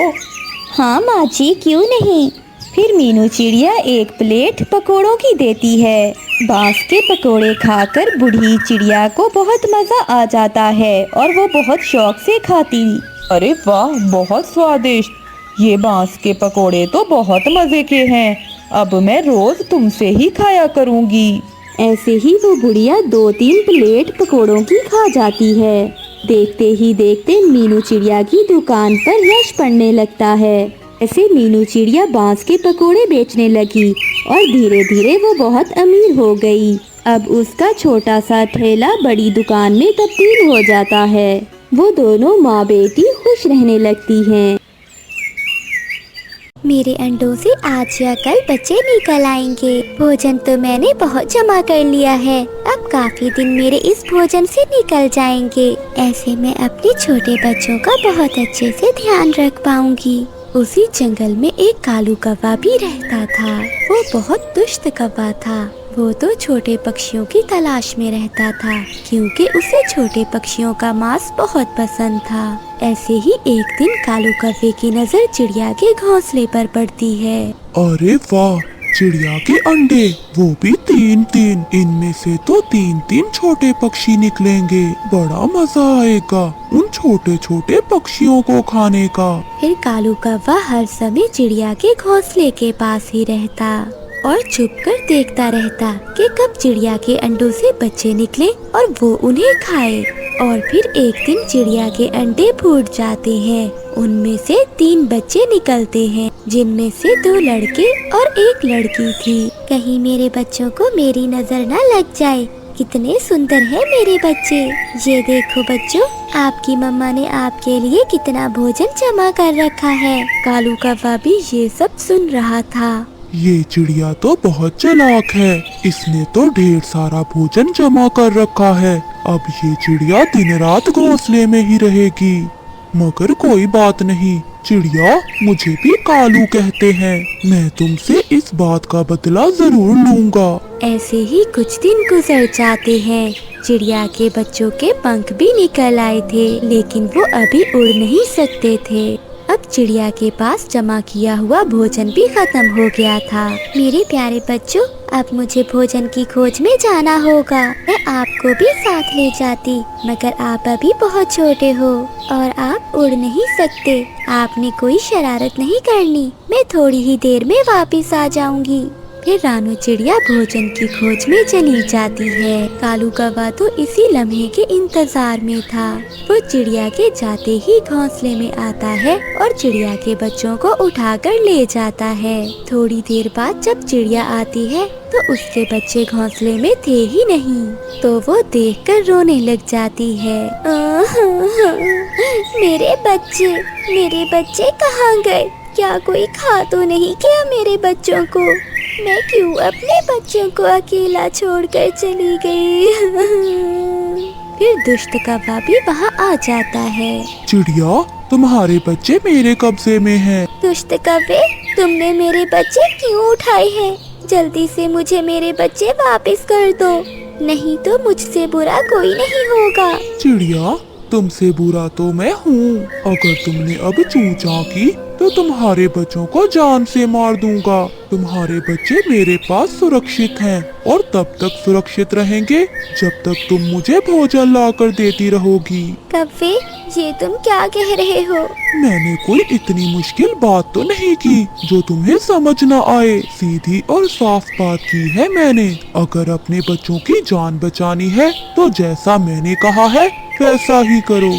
हाँ माँ जी, क्यों नहीं। फिर मीनू चिड़िया एक प्लेट पकोड़ों की देती है। बांस के पकोड़े खाकर बूढ़ी चिड़िया को बहुत मज़ा आ जाता है और वो बहुत शौक से खाती। अरे वाह, बहुत स्वादिष्ट। ये बांस के पकोड़े तो बहुत मज़े के हैं। अब मैं रोज़ तुमसे ही खाया करूँगी। ऐसे ही वो बुढ़िया 2-3 प्लेट पकोड़ों की खा जाती है। देखते ही देखते मीनू चिड़िया की दुकान पर यश पड़ने लगता है। ऐसे मीनू चिड़िया बांस के पकोड़े बेचने लगी और धीरे धीरे वो बहुत अमीर हो गई। अब उसका छोटा सा ठेला बड़ी दुकान में तब्दील हो जाता है। वो दोनों माँ बेटी खुश रहने लगती हैं। मेरे अंडों से आज या कल बच्चे निकल आएंगे। भोजन तो मैंने बहुत जमा कर लिया है। अब काफी दिन मेरे इस भोजन से निकल जाएंगे। ऐसे मैं अपने छोटे बच्चों का बहुत अच्छे से ध्यान रख पाऊंगी। उसी जंगल में एक कालू कौवा भी रहता था। वो बहुत दुष्ट कौवा था। वो तो छोटे पक्षियों की तलाश में रहता था क्योंकि उसे छोटे पक्षियों का मांस बहुत पसंद था। ऐसे ही एक दिन कालू कौवे की नजर चिड़िया के घोंसले पर पड़ती है। अरे वाह, चिड़िया के अंडे, वो भी 3-3। इनमें से तो 3-3 छोटे पक्षी निकलेंगे। बड़ा मजा आएगा उन छोटे छोटे पक्षियों को खाने का। फिर कालू कौवा हर समय चिड़िया के घोंसले के पास ही रहता और चुपकर देखता रहता कि कब चिड़िया के अंडों से बच्चे निकले और वो उन्हें खाए। और फिर एक दिन चिड़िया के अंडे फूट जाते हैं। उनमें से 3 बच्चे निकलते हैं, जिनमें से 2 लड़के और 1 लड़की थी। कहीं मेरे बच्चों को मेरी नजर न लग जाए। कितने सुंदर हैं मेरे बच्चे। ये देखो बच्चों, आपकी मम्मा ने आपके लिए कितना भोजन जमा कर रखा है। कालू कौवा भी ये सब सुन रहा था। ये चिड़िया तो बहुत चालाक है। इसने तो ढेर सारा भोजन जमा कर रखा है। अब ये चिड़िया दिन रात घोंसले में ही रहेगी। मगर कोई बात नहीं, चिड़िया मुझे भी कालू कहते हैं। मैं तुमसे इस बात का बदला जरूर लूंगा। ऐसे ही कुछ दिन गुजर जाते हैं। चिड़िया के बच्चों के पंख भी निकल आए थे, लेकिन वो अभी उड़ नहीं सकते थे। अब चिड़िया के पास जमा किया हुआ भोजन भी खत्म हो गया था। मेरे प्यारे बच्चों, अब मुझे भोजन की खोज में जाना होगा। मैं आपको भी साथ ले जाती, मगर आप अभी बहुत छोटे हो और आप उड़ नहीं सकते। आपने कोई शरारत नहीं करनी। मैं थोड़ी ही देर में वापस आ जाऊंगी। फिर रानू चिड़िया भोजन की खोज में चली जाती है। कालू कौवा तो इसी लम्हे के इंतजार में था। वो चिड़िया के जाते ही घोंसले में आता है और चिड़िया के बच्चों को उठाकर ले जाता है। थोड़ी देर बाद जब चिड़िया आती है तो उसके बच्चे घोंसले में थे ही नहीं, तो वो देखकर रोने लग जाती है। मेरे बच्चे कहाँ गए? क्या कोई खा तो नहीं क्या मेरे बच्चों को? मैं क्यों अपने बच्चों को अकेला छोड़कर चली गई? फिर दुष्ट कौवा भी वहाँ आ जाता है। चिड़िया, तुम्हारे बच्चे मेरे कब्जे में हैं। दुष्ट कौवे, तुमने मेरे बच्चे क्यों उठाए हैं? जल्दी से मुझे मेरे बच्चे वापस कर दो, नहीं तो मुझसे बुरा कोई नहीं होगा। चिड़िया, तुमसे बुरा तो मैं हूँ। अगर तुमने अब चूं चां की तो तुम्हारे बच्चों को जान से मार दूंगा। तुम्हारे बच्चे मेरे पास सुरक्षित हैं और तब तक सुरक्षित रहेंगे जब तक तुम मुझे भोजन लाकर देती रहोगी। कौवे, ये तुम क्या कह रहे हो? मैंने कोई इतनी मुश्किल बात तो नहीं की जो तुम्हें समझ न आए। सीधी और साफ बात की है मैंने। अगर अपने बच्चों की जान बचानी है तो जैसा मैंने कहा है वैसा ही करो।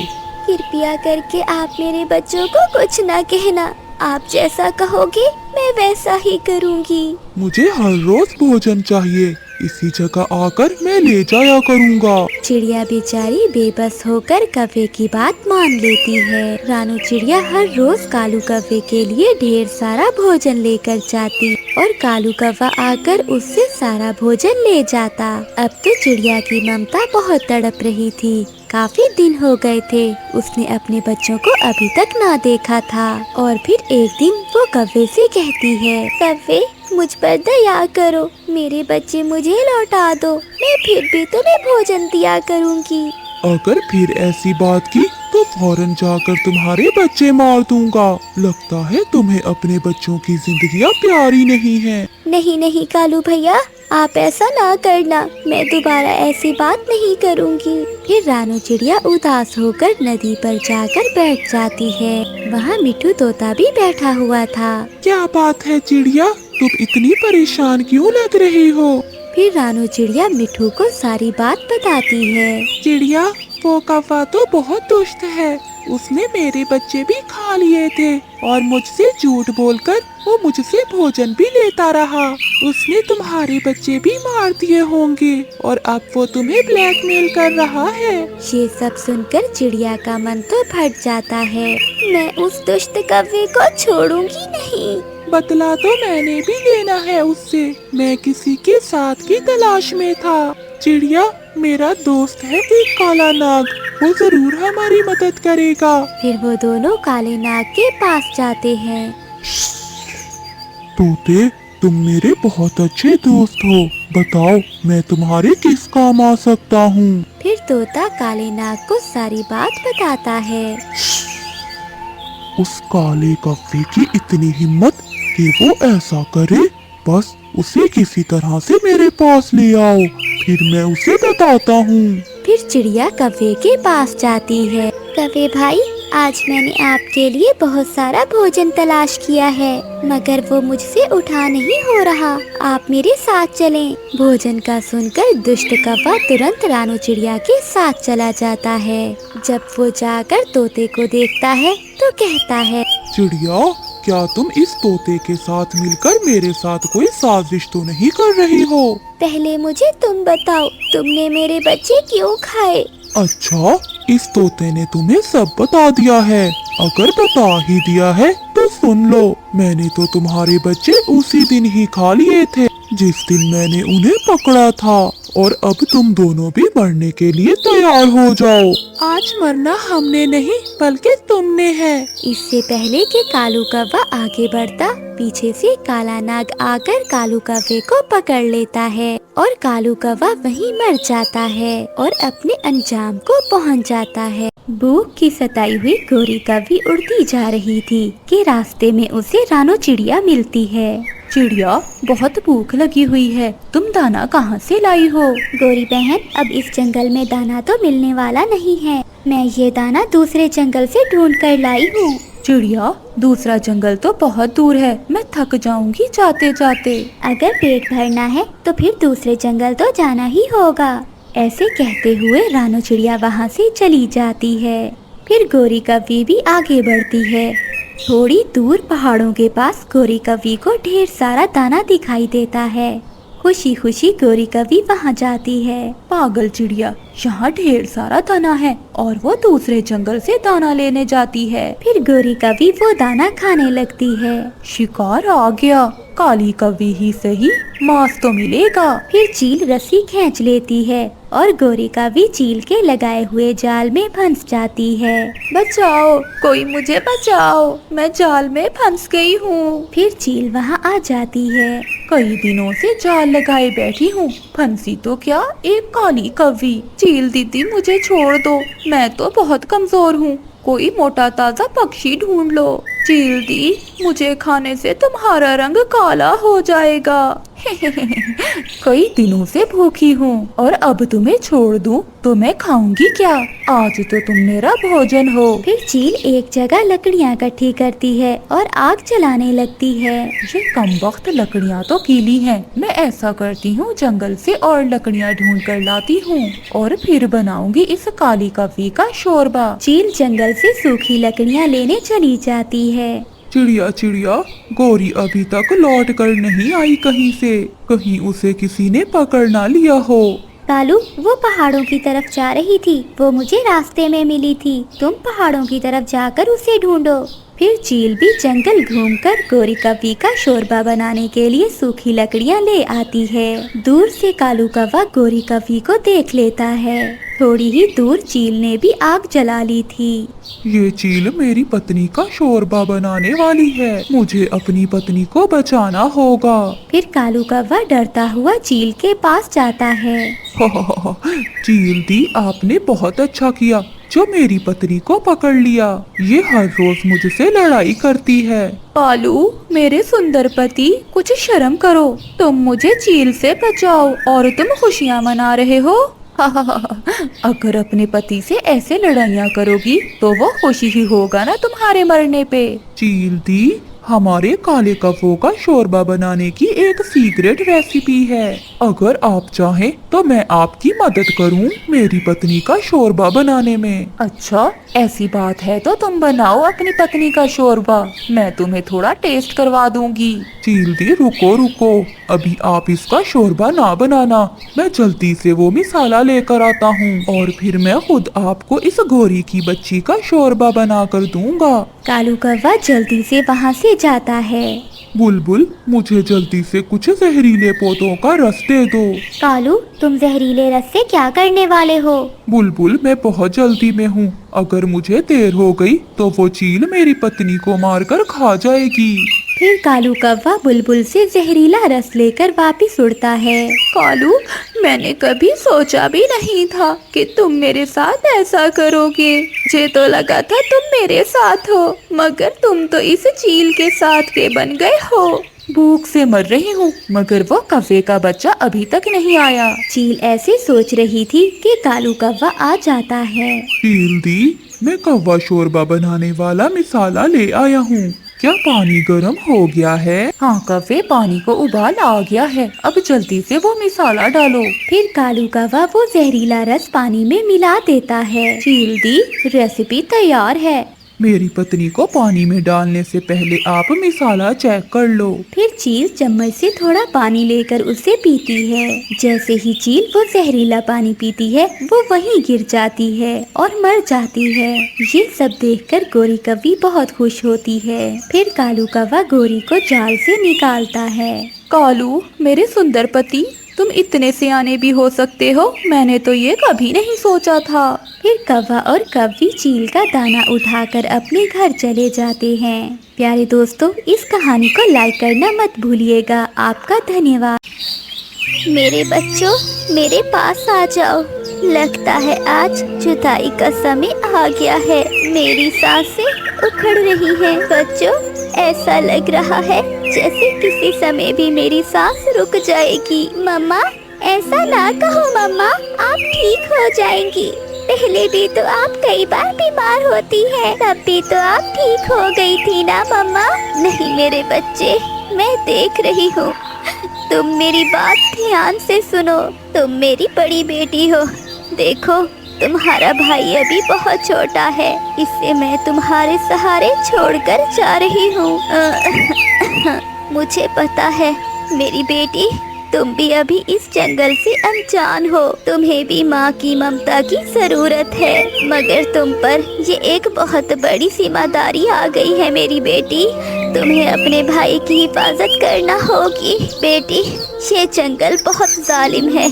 कृपया करके आप मेरे बच्चों को कुछ न कहना। आप जैसा कहोगे मैं वैसा ही करूँगी। मुझे हर रोज भोजन चाहिए, इसी जगह आकर मैं ले जाया करूँगा। चिड़िया बेचारी बेबस होकर कौवे की बात मान लेती है। रानू चिड़िया हर रोज कालू कौवे के लिए ढेर सारा भोजन लेकर जाती और कालू कौवा आकर उससे सारा भोजन ले जाता। अब तो चिड़िया की ममता बहुत तड़प रही थी। काफी दिन हो गए थे, उसने अपने बच्चों को अभी तक ना देखा था। और फिर एक दिन वो कौवे से कहती है, कौवे मुझ पर दया करो, मेरे बच्चे मुझे लौटा दो, मैं फिर भी तुम्हें भोजन दिया करूँगी। अगर फिर ऐसी बात की तो फौरन जाकर तुम्हारे बच्चे मार दूंगा। लगता है तुम्हें अपने बच्चों की जिंदगियाँ प्यारी नहीं है। नहीं नहीं कालू भैया, आप ऐसा ना करना, मैं दोबारा ऐसी बात नहीं करूँगी। फिर रानू चिड़िया उदास होकर नदी पर जाकर बैठ जाती है। वहाँ मिट्ठू तोता भी बैठा हुआ था। क्या बात है चिड़िया, तुम इतनी परेशान क्यों लग रही हो? फिर रानू चिड़िया मिट्ठू को सारी बात बताती है। चिड़िया, वो कौवा तो बहुत दुष्ट है, उसने मेरे बच्चे भी खा लिए थे और मुझसे झूठ बोलकर वो मुझसे भोजन भी लेता रहा। उसने तुम्हारे बच्चे भी मार दिए होंगे और अब वो तुम्हें ब्लैकमेल कर रहा है। ये सब सुनकर चिड़िया का मन तो फट जाता है। मैं उस दुष्ट कौवे को छोड़ूंगी नहीं। बदला तो मैंने भी लेना है उससे, मैं किसी के साथ की तलाश में था। चिड़िया, मेरा दोस्त है एक काला नाग, वो जरूर हमारी मदद करेगा। फिर वो दोनों काले नाग के पास जाते हैं। तोते, तुम मेरे बहुत अच्छे दोस्त हो, बताओ मैं तुम्हारे किस काम आ सकता हूँ? फिर तोता काले नाग को सारी बात बताता है। उस काले कौवे की इतनी हिम्मत कि वो ऐसा करे, बस उसे किसी तरह से मेरे पास ले आओ, फिर मैं उसे बताता हूँ। फिर चिड़िया कौवे के पास जाती है। कौवे भाई, आज मैंने आपके लिए बहुत सारा भोजन तलाश किया है, मगर वो मुझसे उठा नहीं हो रहा, आप मेरे साथ चलें। भोजन का सुनकर दुष्ट कौवा तुरंत रानू चिड़िया के साथ चला जाता है। जब वो जाकर तोते को देखता है तो कहता है, चिड़िया, क्या तुम इस तोते के साथ मिलकर मेरे साथ कोई साजिश तो नहीं कर रही हो? पहले मुझे तुम बताओ, तुमने मेरे बच्चे क्यों खाए? अच्छा, इस तोते ने तुम्हें सब बता दिया है। अगर बता ही दिया है तो सुन लो, मैंने तो तुम्हारे बच्चे उसी दिन ही खा लिए थे जिस दिन मैंने उन्हें पकड़ा था, और अब तुम दोनों भी मरने के लिए तैयार हो जाओ। आज मरना हमने नहीं बल्कि तुमने है। इससे पहले कि कालू कौवा आगे बढ़ता, पीछे से काला नाग आकर कालू कौवे को पकड़ लेता है और कालू कौवा वहीं मर जाता है और अपने अंजाम को पहुंच जाता है। भूख की सताई हुई गोरी कौवी उड़ती जा रही थी कि रास्ते में उसे रानू चिड़िया मिलती है। चिड़िया, बहुत भूख लगी हुई है, तुम दाना कहाँ से लाई हो? गोरी बहन, अब इस जंगल में दाना तो मिलने वाला नहीं है, मैं ये दाना दूसरे जंगल से ढूंढ कर लाई हूँ। चिड़िया, दूसरा जंगल तो बहुत दूर है, मैं थक जाऊंगी जाते जाते। अगर पेट भरना है तो फिर दूसरे जंगल तो जाना ही होगा। ऐसे कहते हुए रानू चिड़िया वहाँ से चली जाती है। फिर गोरी कौवी भी आगे बढ़ती है। थोड़ी दूर पहाड़ों के पास गोरी कौवी को ढेर सारा दाना दिखाई देता है। खुशी खुशी गोरी कौवी वहाँ जाती है। पागल चिड़िया, यहाँ ढेर सारा दाना है और वो दूसरे जंगल से दाना लेने जाती है। फिर गोरी कौवी वो दाना खाने लगती है। शिकार आ गया, काली कौवी ही सही, मांस तो मिलेगा। फिर चील रस्सी खींच लेती है और गोरी कौवी चील के लगाए हुए जाल में फंस जाती है। बचाओ, कोई मुझे बचाओ, मैं जाल में फंस गई हूँ। फिर चील वहाँ आ जाती है। कई दिनों से जाल लगाए बैठी हूँ, फंसी तो क्या एक काली कौवी। चील दीदी मुझे छोड़ दो, मैं तो बहुत कमजोर हूँ, कोई मोटा ताजा पक्षी ढूंढ लो। चील दी, मुझे खाने से तुम्हारा रंग काला हो जाएगा। कई दिनों से भूखी हूँ और अब तुम्हें छोड़ दूँ तो मैं खाऊंगी क्या? आज तो तुम मेरा भोजन हो। फिर चील एक जगह लकड़ियाँ इकट्ठी करती है और आग जलाने लगती है। ये कमबख्त लकड़ियाँ तो गीली हैं। मैं ऐसा करती हूँ, जंगल से और लकड़ियाँ ढूंढ कर लाती हूँ और फिर बनाऊंगी इस काली कौवी का शोरबा। चील जंगल से सूखी लकड़ियाँ लेने चली जाती है। चिड़िया चिड़िया, गौरी अभी तक लौट कर नहीं आई कहीं से। कहीं उसे किसी ने पकड़ ना लिया हो। कालू, वो पहाड़ों की तरफ जा रही थी। वो मुझे रास्ते में मिली थी। तुम पहाड़ों की तरफ जाकर उसे ढूंढो। फिर चील भी जंगल घूमकर गोरी कव्वी का शोरबा बनाने के लिए सूखी लकड़ियां ले आती है। दूर से कालू कौवा गोरी कव्वी को देख लेता है। थोड़ी ही दूर चील ने भी आग जला ली थी। ये चील मेरी पत्नी का शोरबा बनाने वाली है। मुझे अपनी पत्नी को बचाना होगा। फिर कालू कौवा डरता हुआ चील के पास जाता है। चील दी, आपने बहुत अच्छा किया जो मेरी पत्नी को पकड़ लिया। ये हर रोज मुझसे लड़ाई करती है। कालू, मेरे सुंदर पति, कुछ शर्म करो। तुम मुझे चील से बचाओ और तुम खुशियाँ मना रहे हो। अगर अपने पति से ऐसे लड़ाइयाँ करोगी तो वो खुशी ही होगा ना तुम्हारे मरने पे। चील दी, हमारे काले कौवों का शोरबा बनाने की एक सीक्रेट रेसिपी है। अगर आप चाहें तो मैं आपकी मदद करूं मेरी पत्नी का शोरबा बनाने में। अच्छा, ऐसी बात है तो तुम बनाओ अपनी पत्नी का शोरबा। मैं तुम्हें थोड़ा टेस्ट करवा दूंगी। चील दी, रुको रुको, अभी आप इसका शोरबा ना बनाना। मैं जल्दी से वो मिसाला लेकर आता हूँ और फिर मैं खुद आपको इस गोरी की बच्ची का शोरबा बना कर दूंगा। कालू कौवा जल्दी से वहाँ से जाता है। बुलबुल, मुझे जल्दी से कुछ जहरीले पौधों का रस दे दो। कालू, तुम जहरीले रस से क्या करने वाले हो? बुलबुल, मैं बहुत जल्दी में हूँ। अगर मुझे देर हो गई तो वो चील मेरी पत्नी को मारकर खा जाएगी। फिर कालू कौवा बुलबुल से जहरीला रस लेकर वापिस उड़ता है। कालू, मैंने कभी सोचा भी नहीं था कि तुम मेरे साथ ऐसा करोगे। मुझे तो लगा था तुम मेरे साथ हो, मगर तुम तो इस चील के साथ के बन गए हो। भूख से मर रही हूँ, मगर वो कौवे का बच्चा अभी तक नहीं आया। चील ऐसे सोच रही थी कि कालू कौवा आ जाता है। चील दी, मैं कौवा शोरबा बनाने वाला मिसाला ले आया हूँ। क्या पानी गर्म हो गया है? हाँ कौवे, पानी को उबाल आ गया है। अब जल्दी से वो मिसाला डालो। फिर कालू कौवा वो जहरीला रस पानी में मिला देता है। चील दी, रेसिपी तैयार है। मेरी पत्नी को पानी में डालने से पहले आप मिसाला चेक कर लो। फिर चील चम्मच से थोड़ा पानी लेकर उसे पीती है। जैसे ही चील वो जहरीला पानी पीती है वो वहीं गिर जाती है और मर जाती है। ये सब देखकर गोरी कव्वी बहुत खुश होती है। फिर कालू कौवा गोरी को जाल से निकालता है। कालू, मेरे सुंदर पति, तुम इतने सियाने भी हो सकते हो, मैंने तो ये कभी नहीं सोचा था। फिर कौवा और कव्वी चील का दाना उठाकर अपने घर चले जाते हैं। प्यारे दोस्तों, इस कहानी को लाइक करना मत भूलिएगा। आपका धन्यवाद। मेरे बच्चों, मेरे पास आ जाओ। लगता है आज जुदाई का समय आ गया है। मेरी सांसें उखड़ रही हैं। बच्चों, ऐसा लग रहा है जैसे किसी समय भी मेरी सांस रुक जाएगी। मम्मा, ऐसा ना कहो मम्मा, आप ठीक हो जाएंगी। पहले भी तो आप कई बार बीमार होती हैं, तब भी तो आप ठीक हो गई थी ना मम्मा। नहीं मेरे बच्चे, मैं देख रही हूँ। तुम मेरी बात ध्यान से सुनो। तुम मेरी बड़ी बेटी हो। देखो, तुम्हारा भाई अभी बहुत छोटा है, इसे मैं तुम्हारे सहारे छोड़कर जा रही हूँ। मुझे पता है मेरी बेटी, तुम भी अभी इस जंगल से अनजान हो। तुम्हें भी माँ की ममता की जरूरत है, मगर तुम पर ये एक बहुत बड़ी जिम्मेदारी आ गई है मेरी बेटी। तुम्हें अपने भाई की हिफाजत करना होगी। बेटी, ये जंगल बहुत जालिम है।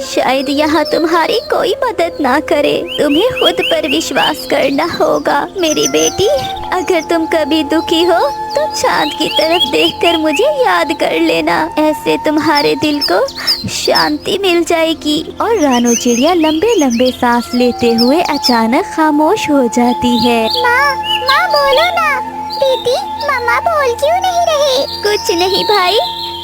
शायद यहाँ तुम्हारी कोई मदद ना करे। तुम्हें खुद पर विश्वास करना होगा मेरी बेटी। अगर तुम कभी दुखी हो तो चांद की तरफ देखकर मुझे याद कर लेना। ऐसे तुम्हारे दिल को शांति मिल जाएगी। और रानो चिड़िया लंबे लंबे सांस लेते हुए अचानक खामोश हो जाती है। माँ बोलो ना। दीदी, मम्मा बोल क्यों नहीं रही? कुछ नहीं भाई,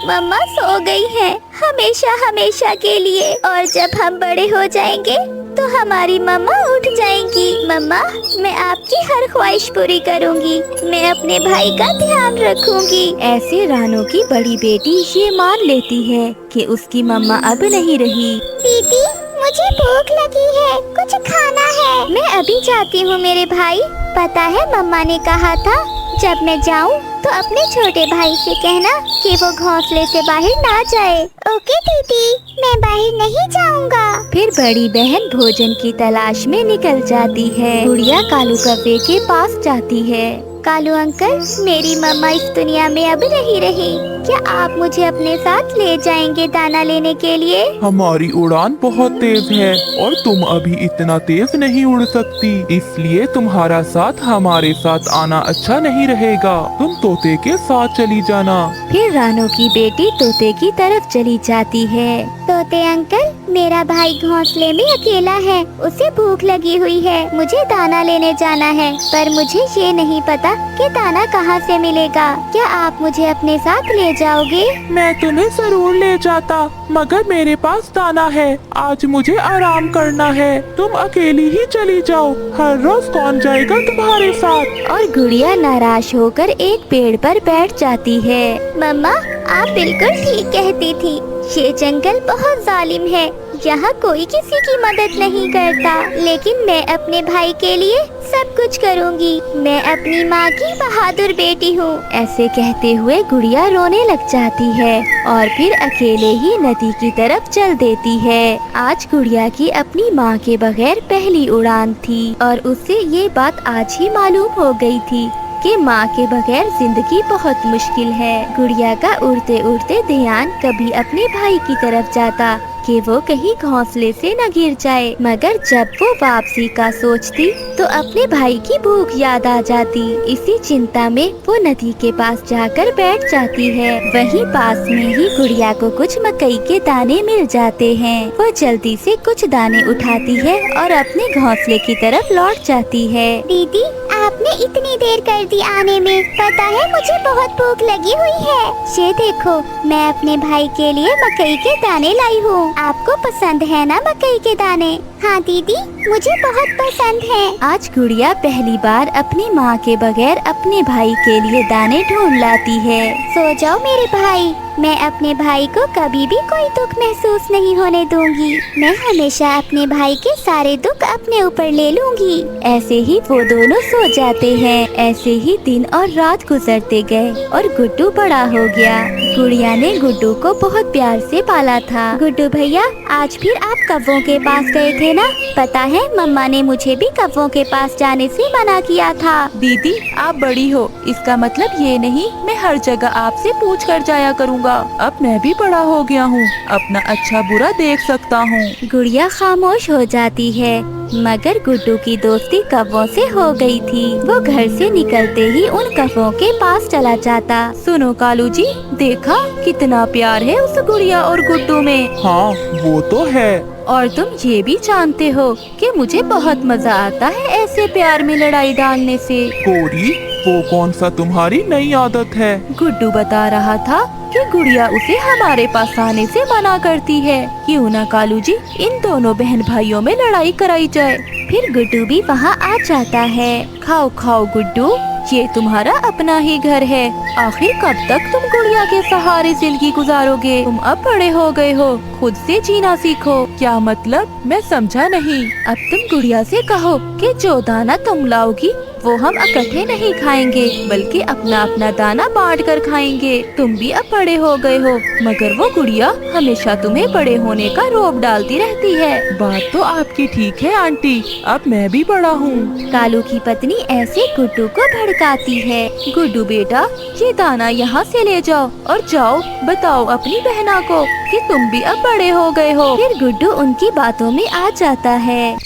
मम्मा सो गई हैं हमेशा हमेशा के लिए। और जब हम बड़े हो जाएंगे तो हमारी मम्मा उठ जाएंगी। मम्मा, मैं आपकी हर ख्वाहिश पूरी करूंगी। मैं अपने भाई का ध्यान रखूंगी। ऐसे रानो की बड़ी बेटी ये मान लेती है कि उसकी मम्मा अब नहीं रही। दीदी, मुझे भूख लगी है, कुछ खाना है। मैं अभी जाती हूँ मेरे भाई। पता है मम्मा ने कहा था जब मैं जाऊँ तो अपने छोटे भाई से कहना कि वो घोंसले से बाहर ना जाए। ओके दीदी, मैं बाहर नहीं जाऊँगा। फिर बड़ी बहन भोजन की तलाश में निकल जाती है। गुड़िया कालू कव्वे के पास जाती है। कालू अंकल, मेरी मम्मा इस दुनिया में अब नहीं रही। क्या आप मुझे अपने साथ ले जाएंगे दाना लेने के लिए? हमारी उड़ान बहुत तेज है और तुम अभी इतना तेज नहीं उड़ सकती, इसलिए तुम्हारा साथ हमारे साथ आना अच्छा नहीं रहेगा। तुम तोते के साथ चली जाना। फिर रानो की बेटी तोते की तरफ चली जाती है। तोते अंकल, मेरा भाई घोंसले में अकेला है, उसे भूख लगी हुई है। मुझे दाना लेने जाना है, पर मुझे ये नहीं पता कि दाना कहाँ से मिलेगा। क्या आप मुझे अपने साथ ले जाओगे? मैं तुम्हें जरूर ले जाता, मगर मेरे पास दाना है। आज मुझे आराम करना है। तुम अकेली ही चली जाओ। हर रोज कौन जाएगा तुम्हारे साथ? और गुड़िया नाराज होकर एक पेड़ पर बैठ जाती है। मम्मा, आप बिल्कुल ठीक कहती थी। ये जंगल बहुत जालिम है, यहाँ कोई किसी की मदद नहीं करता, लेकिन मैं अपने भाई के लिए सब कुछ करूँगी। मैं अपनी माँ की बहादुर बेटी हूँ। ऐसे कहते हुए गुड़िया रोने लग जाती है और फिर अकेले ही नदी की तरफ चल देती है। आज गुड़िया की अपनी माँ के बगैर पहली उड़ान थी और उसे ये बात आज ही मालूम हो गई थी कि माँ के बगैर जिंदगी बहुत मुश्किल है। गुड़िया का उड़ते उड़ते ध्यान कभी अपने भाई की तरफ जाता कि वो कहीं घोंसले से न गिर जाए, मगर जब वो वापसी का सोचती तो अपने भाई की भूख याद आ जाती। इसी चिंता में वो नदी के पास जाकर बैठ जाती है। वहीं पास में ही गुड़िया को कुछ मकई के दाने मिल जाते हैं। वो जल्दी से कुछ दाने उठाती है और अपने घोंसले की तरफ लौट जाती है। दीदी, आपने इतनी देर कर दी आने में। पता है मुझे बहुत भूख लगी हुई है। ये देखो, मैं अपने भाई के लिए मकई के दाने लाई हूँ। आपको पसंद है ना मकई के दाने? हाँ दीदी, मुझे बहुत पसंद है। आज गुड़िया पहली बार अपनी माँ के बगैर अपने भाई के लिए दाने ढूंढ लाती है। सो जाओ मेरे भाई, मैं अपने भाई को कभी भी कोई दुख महसूस नहीं होने दूंगी। मैं हमेशा अपने भाई के सारे दुख अपने ऊपर ले लूंगी। ऐसे ही वो दोनों सो जाते हैं। ऐसे ही दिन और रात गुजरते गए और गुड्डू बड़ा हो गया। गुड़िया ने गुड्डू को बहुत प्यार से पाला था। गुड्डू भैया, आज फिर आप कव्वों के पास गए थे ना? पता है मम्मा ने मुझे भी कव्वों के पास जाने से मना किया था। दीदी, आप बड़ी हो, इसका मतलब ये नहीं मैं हर जगह आपसे पूछ कर जाया करूँगा। अब मैं भी बड़ा हो गया हूँ, अपना अच्छा बुरा देख सकता हूँ। गुड़िया खामोश हो जाती है, मगर गुड्डू की दोस्ती कव्वों से हो गई थी। वो घर से निकलते ही उन कव्वों के पास चला जाता। सुनो कालू जी, देखा कितना प्यार है उस गुड़िया और गुड्डू में। हाँ, वो तो है। और तुम ये भी जानते हो कि मुझे बहुत मजा आता है ऐसे प्यार में लड़ाई डालने से। कोरी, वो कौन सा तुम्हारी नई आदत है? गुड्डू बता रहा था कि गुड़िया उसे हमारे पास आने से मना करती है। क्यों ना कालू जी, इन दोनों बहन भाइयों में लड़ाई कराई जाए। फिर गुड्डू भी वहाँ आ जाता है। खाओ खाओ गुड्डू, ये तुम्हारा अपना ही घर है। आखिर कब तक तुम गुड़िया के सहारे जिंदगी गुजारोगे? तुम अब बड़े हो गए हो, खुद से जीना सीखो। क्या मतलब? मैं समझा नहीं। अब तुम गुड़िया से कहो कि जो दाना तुम लाओगी वो हम इकट्ठे नहीं खाएंगे, बल्कि अपना अपना दाना बांट कर खाएंगे। तुम भी अब बड़े हो गए हो, मगर वो गुड़िया हमेशा तुम्हें बड़े होने का रोब डालती रहती है। बात तो आपकी ठीक है आंटी, अब मैं भी बड़ा हूँ। कालू की पत्नी ऐसे गुड्डू को भड़काती है। गुड्डू बेटा, ये दाना यहाँ से ले जाओ और जाओ बताओ अपनी बहना को कि तुम भी अब बड़े हो गए हो। फिर गुड्डू उनकी बातों में आ जाता है।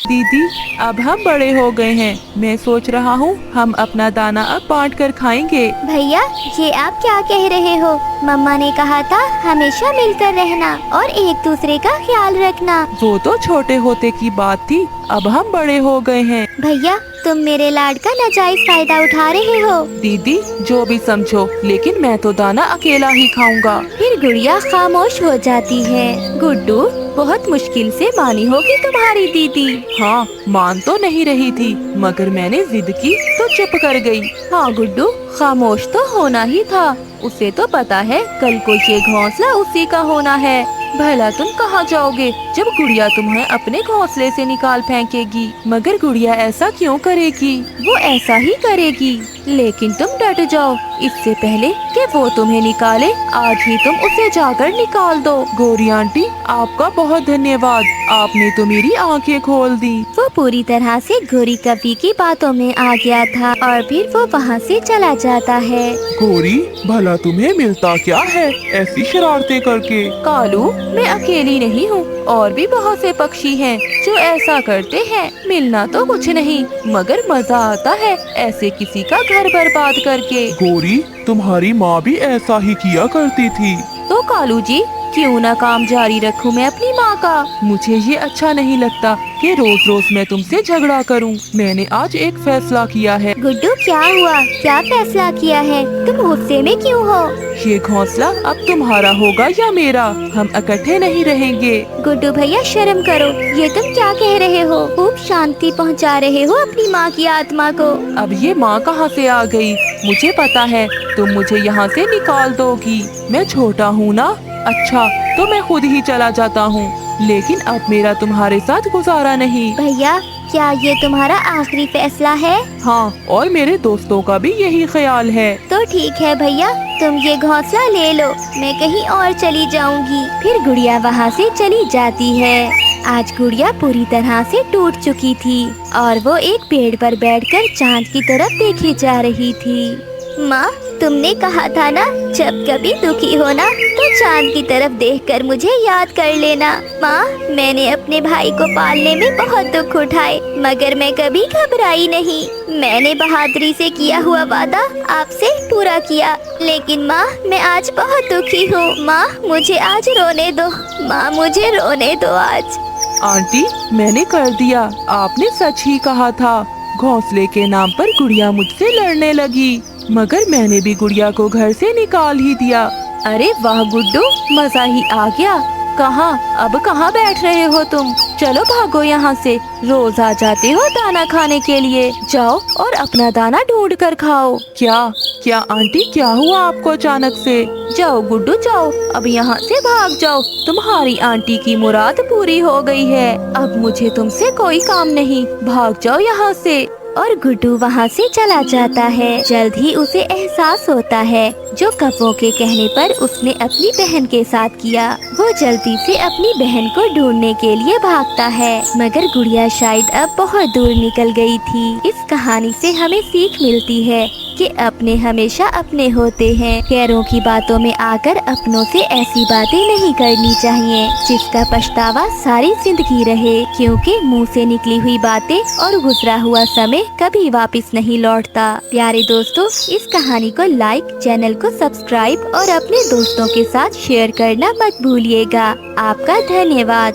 दीदी, अब हम बड़े हो गए हैं। मैं सोच रहा हूँ हम अपना दाना अब बांट कर खाएंगे। भैया, ये आप क्या कह रहे हो? मम्मा ने कहा था हमेशा मिलकर रहना और एक दूसरे का ख्याल रखना। वो तो छोटे होते की बात थी, अब हम बड़े हो गए हैं। भैया, तुम मेरे लाड का नाजायज फायदा उठा रहे हो। दीदी जो भी समझो, लेकिन मैं तो दाना अकेला ही खाऊंगा। फिर गुड़िया खामोश हो जाती है। गुड्डू बहुत मुश्किल से मानी होगी तुम्हारी दीदी। हाँ, मान तो नहीं रही थी, मगर मैंने जिद की तो चुप कर गई। हाँ गुड्डू, खामोश तो होना ही था। उसे तो पता है कल को ये घोंसला उसी का होना है। भला तुम कहाँ जाओगे जब गुड़िया तुम्हें अपने घोंसले से निकाल फेंकेगी? मगर गुड़िया ऐसा क्यों करेगी? वो ऐसा ही करेगी, लेकिन तुम डट जाओ। इससे पहले कि वो तुम्हें निकाले, आज ही तुम उसे जाकर निकाल दो। गौरी आंटी, आपका बहुत धन्यवाद, आपने तो मेरी आंखें खोल दी। वो पूरी तरह से गौरी कवि की बातों में आ गया था और फिर वो वहाँ से चला जाता है। गौरी, भला तुम्हें मिलता क्या है ऐसी शरारतें करके? कालू, मैं अकेली नहीं हूँ, और भी बहुत से पक्षी हैं जो ऐसा करते हैं। मिलना तो कुछ नहीं, मगर मजा आता है ऐसे किसी का घर बर्बाद करके। गौरी, तुम्हारी माँ भी ऐसा ही किया करती थी। तो कालू जी, क्यों ना काम जारी रखूं मैं अपनी माँ का? मुझे ये अच्छा नहीं लगता कि रोज रोज मैं तुमसे झगड़ा करूं। मैंने आज एक फैसला किया है। गुड्डू, क्या हुआ? क्या फैसला किया है? तुम गुस्से में क्यों हो? ये घोंसला अब तुम्हारा होगा या मेरा? हम इकट्ठे नहीं रहेंगे। गुड्डू भैया, शर्म करो। ये तुम क्या कह रहे हो? खूब शांति पहुंचा रहे हो अपनी माँ की आत्मा को। अब ये माँ कहाँ से आ गई? मुझे पता है तुम मुझे यहाँ से निकाल दोगी। मैं छोटा हूँ ना। अच्छा, तो मैं खुद ही चला जाता हूँ, लेकिन अब मेरा तुम्हारे साथ गुजारा नहीं। भैया, क्या ये तुम्हारा आखिरी फैसला है? हाँ, और मेरे दोस्तों का भी यही ख्याल है। तो ठीक है भैया, तुम ये घोंसला ले लो, मैं कहीं और चली जाऊंगी। फिर गुड़िया वहाँ से चली जाती है। आज गुड़िया पूरी तरह से टूट चुकी थी और वो एक पेड़ पर बैठकर चांद की तरफ देखे जा रही थी। माँ, तुमने कहा था ना, जब कभी दुखी हो ना तो चांद की तरफ देखकर मुझे याद कर लेना। माँ, मैंने अपने भाई को पालने में बहुत दुख उठाए, मगर मैं कभी घबराई नहीं। मैंने बहादुरी से किया हुआ वादा आपसे पूरा किया, लेकिन माँ, मैं आज बहुत दुखी हूँ। माँ, मुझे आज रोने दो। माँ, मुझे रोने दो आज। आंटी, मैंने कर दिया, आपने सच ही कहा था। घोंसले के नाम पर गुड़िया मुझसे लड़ने लगी, मगर मैंने भी गुड़िया को घर से निकाल ही दिया। अरे वाह गुड्डू, मजा ही आ गया। कहाँ, अब कहाँ बैठ रहे हो तुम? चलो भागो यहाँ से। रोज आ जाते हो दाना खाने के लिए। जाओ और अपना दाना ढूंढ कर खाओ। क्या आंटी, क्या हुआ आपको अचानक से? जाओ गुड्डू, जाओ, अब यहाँ से भाग जाओ। तुम्हारी आंटी की मुराद पूरी हो गई है। अब मुझे तुमसे कोई काम नहीं, भाग जाओ यहाँ से। और गुड्डू वहाँ से चला जाता है। जल्द ही उसे एहसास होता है जो कव्वों के कहने पर उसने अपनी बहन के साथ किया। वो जल्दी से अपनी बहन को ढूंढने के लिए भागता है, मगर गुड़िया शायद अब बहुत दूर निकल गई थी। इस कहानी से हमें सीख मिलती है कि अपने हमेशा अपने होते हैं। गैरों की बातों में आकर अपनों से ऐसी बातें नहीं करनी चाहिए जिसका पछतावा सारी जिंदगी रहे, क्योंकि मुंह से निकली हुई बातें और गुजरा हुआ समय कभी वापस नहीं लौटता। प्यारे दोस्तों, इस कहानी को लाइक, चैनल को सब्सक्राइब और अपने दोस्तों के साथ शेयर करना मत भूलिएगा। आपका धन्यवाद।